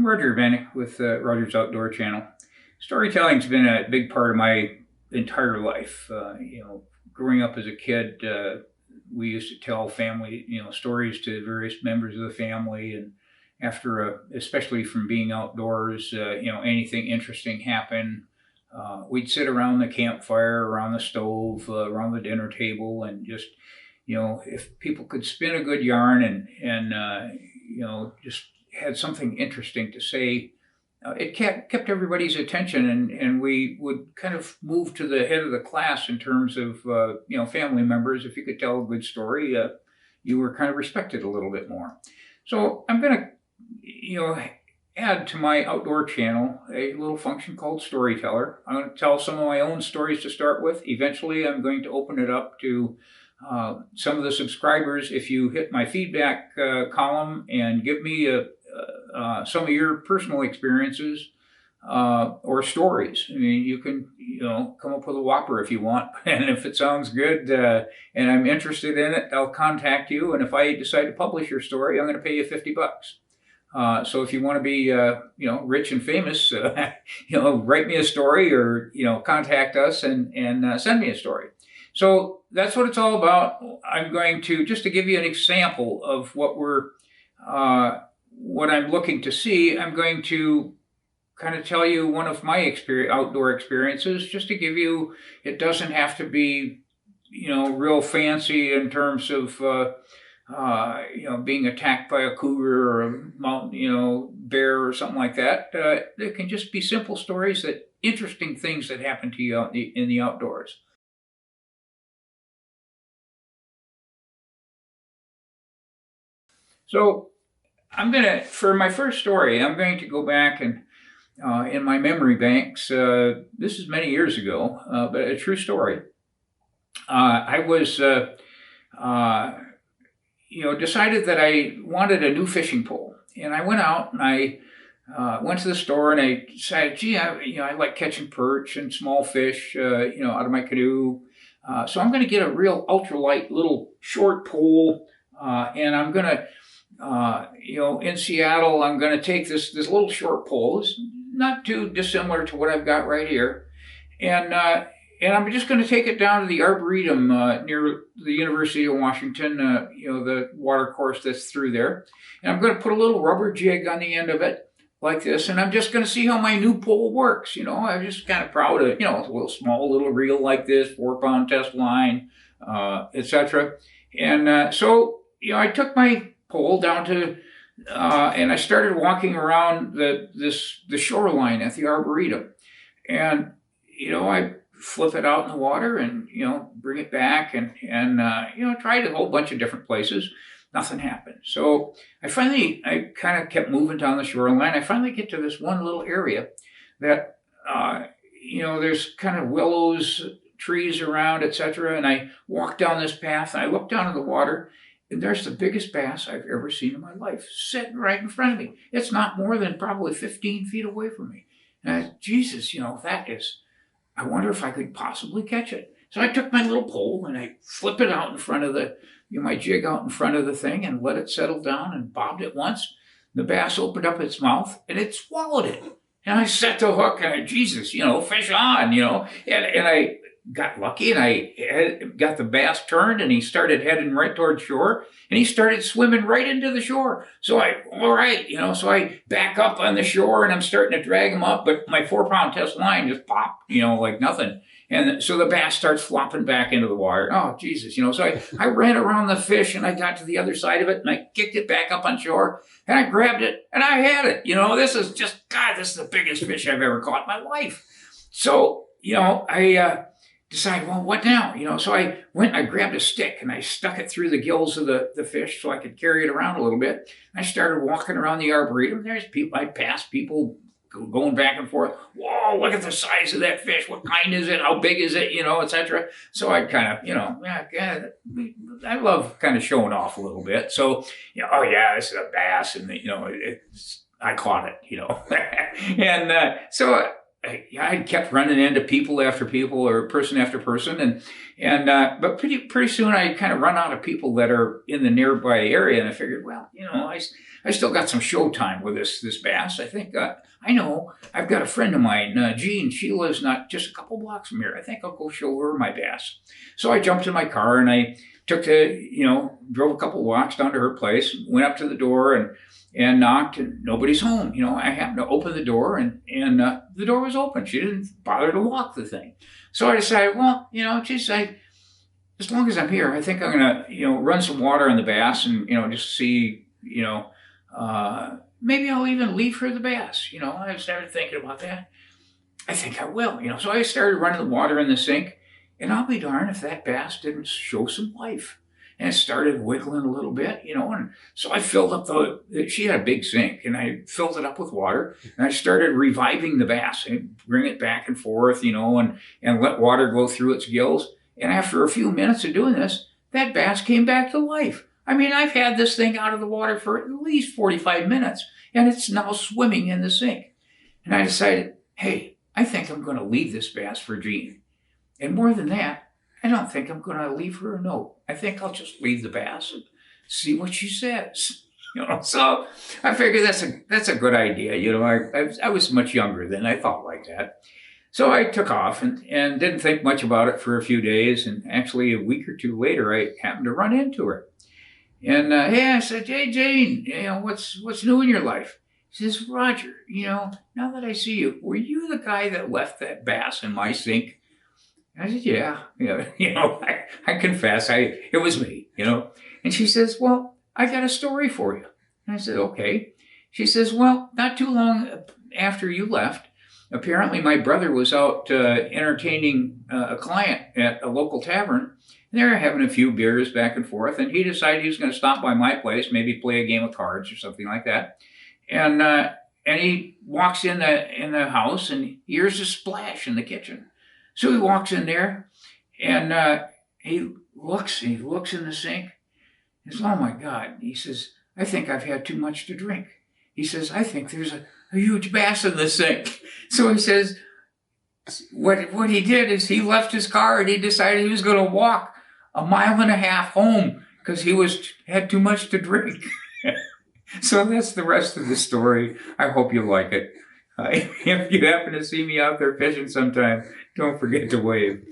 I'm Roger Vanek with Roger's Outdoor Channel. Storytelling's been a big part of my entire life. Growing up as a kid, we used to tell family, stories to various members of the family, and especially from being outdoors, anything interesting happened. We'd sit around the campfire, around the stove, around the dinner table, and just, if people could spin a good yarn and just had something interesting to say, it kept everybody's attention, and we would kind of move to the head of the class in terms of family members. If you could tell a good story, you were kind of respected a little bit more. So I'm going to add to my outdoor channel a little function called Storyteller. I'm going to tell some of my own stories to start with. Eventually I'm going to open it up to some of the subscribers. If you hit my feedback column and give me some of your personal experiences or stories. I mean, you can, come up with a whopper if you want. And if it sounds good and I'm interested in it, I'll contact you. And if I decide to publish your story, I'm going to pay you $50. So if you want to be, rich and famous, write me a story or, contact us and send me a story. So that's what it's all about. I'm going to, just to give you an example of what I'm looking to see, I'm going to kind of tell you one of my outdoor experiences, just to give you, it doesn't have to be, real fancy in terms of, being attacked by a cougar or a mountain, bear or something like that. It can just be simple stories, interesting things that happen to you in the outdoors. So for my first story, I'm going to go back and in my memory banks, this is many years ago, but a true story. I was, decided that I wanted a new fishing pole. And I went out and I went to the store and I decided, gee, I like catching perch and small fish, out of my canoe. So I'm going to get a real ultralight little short pole, and I'm going to in Seattle, I'm going to take this little short pole. It's not too dissimilar to what I've got right here. And I'm just going to take it down to the Arboretum near the University of Washington, the water course that's through there. And I'm going to put a little rubber jig on the end of it like this. And I'm just going to see how my new pole works. I'm just kind of proud of, a little small little reel like this, 4-pound test line, etc. And so, I took my pole down to, and I started walking around the shoreline at the Arboretum. And, I flip it out in the water and, bring it back and tried a whole bunch of different places. Nothing happened. So I kind of kept moving down the shoreline. I finally get to this one little area that, there's kind of willows, trees around, etc. And I walk down this path and I look down at the water. And there's the biggest bass I've ever seen in my life, sitting right in front of me. It's not more than probably 15 feet away from me. And Jesus, I wonder if I could possibly catch it. So I took my little pole and I flip it out in front of my jig out in front of the thing and let it settle down and bobbed it once. The bass opened up its mouth and it swallowed it. And I set the hook and Jesus, fish on, and I got lucky and I got the bass turned and he started heading right toward shore and he started swimming right into the shore. So so I back up on the shore and I'm starting to drag him up, but my 4-pound test line just popped, like nothing. And so the bass starts flopping back into the water. Oh, Jesus, so I ran around the fish and I got to the other side of it and I kicked it back up on shore and I grabbed it and I had it. This is the biggest fish I've ever caught in my life. So, I decide, well, what now? So I grabbed a stick and I stuck it through the gills of the fish so I could carry it around a little bit. I started walking around the Arboretum. There's people, I passed people going back and forth. Whoa, look at the size of that fish. What kind is it? How big is it? etc. So I kind of, I love kind of showing off a little bit. So, oh yeah, this is a bass and, I caught it, and so I kept running into people after people or person after person, but pretty soon I kind of run out of people that are in the nearby area, and I figured, well, I still got some show time with this bass. I think I know I've got a friend of mine, Jean. She lives not just a couple blocks from here. I think I'll go show her my bass. So I jumped in my car and I drove a couple blocks down to her place, went up to the door and knocked, and nobody's home. I happened to open the door, and the door was open. She didn't bother to lock the thing. So I decided, well, as long as I'm here, I think I'm gonna, run some water on the bass and, just see, maybe I'll even leave her the bass. I started thinking about that. I think I will, So I started running the water in the sink, and I'll be darned if that bass didn't show some life. And it started wiggling a little bit, and so I filled up she had a big sink, and I filled it up with water, and I started reviving the bass and bring it back and forth, and let water go through its gills. And after a few minutes of doing this, that bass came back to life. I mean, I've had this thing out of the water for at least 45 minutes, and it's now swimming in the sink. And I decided, hey, I think I'm going to leave this bass for Jean. And more than that, I don't think I'm going to leave her a note. I think I'll just leave the bass and see what she says. So I figured that's a good idea. I was much younger then. I thought like that. So I took off and didn't think much about it for a few days. And actually, a week or two later, I happened to run into her. And hey, I said, hey, Jane, what's new in your life? She says, Roger, now that I see you, were you the guy that left that bass in my sink? I said, yeah, I confess, it was me, And she says, well, I got a story for you. And I said, okay. She says, well, not too long after you left, apparently my brother was out entertaining a client at a local tavern. And they were having a few beers back and forth, and he decided he was going to stop by my place, maybe play a game of cards or something like that. And he walks in the house and hears a splash in the kitchen. So he walks in there, and he looks in the sink. He says, oh my God. He says, I think I've had too much to drink. He says, I think there's a huge bass in the sink. So he says, what he did is he left his car and he decided he was going to walk 1.5 miles home because he had too much to drink. So that's the rest of the story. I hope you like it. If you happen to see me out there fishing sometime, don't forget to wave.